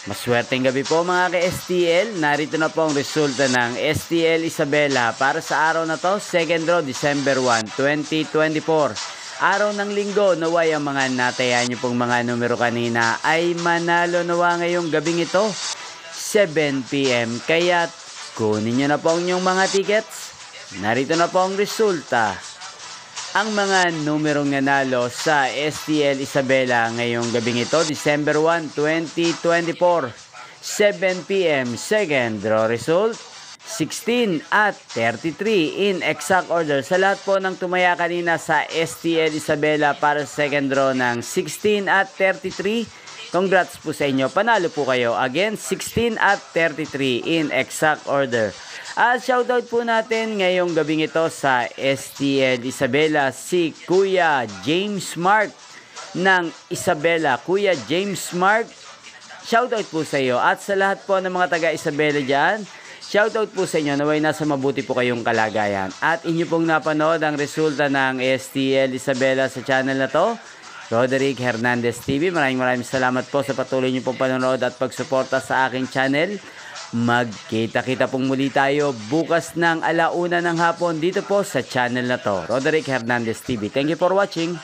Maswerteng gabi po mga ka-STL. Narito na po ang resulta ng STL Isabela para sa araw na to, second draw, December 1, 2024. Araw ng linggo, naway ang mga natayan nyo pong mga numero kanina ay manalo nawa ngayong gabing ito, 7 PM. Kaya kunin nyo na po ang inyong mga tickets. Narito na po ang resulta. Ang mga numerong nanalo sa STL Isabela ngayong gabing ito, December 1, 2024, 7 PM, second draw result, 16 at 33 in exact order. Sa lahat po ng tumaya kanina sa STL Isabela para sa second draw ng 16 at 33, congrats po sa inyo. Panalo po kayo. Again, 16 at 33 in exact order. At shoutout po natin ngayong gabing ito sa STL Isabela si Kuya James Mark ng Isabela. Kuya James Mark, shoutout po sa iyo. At sa lahat po ng mga taga Isabela dyan, shoutout po sa inyo. Naway nasa mabuti po kayong kalagayan. At inyo pong napanood ang resulta ng STL Isabela sa channel na to, Roderick Hernandez TV. Maraming salamat po sa patuloy niyo pong panonood at pagsuporta sa aking channel. Magkita-kita pong muli tayo bukas ng 1:00 ng hapon dito po sa channel na to, Roderick Hernandez TV. Thank you for watching.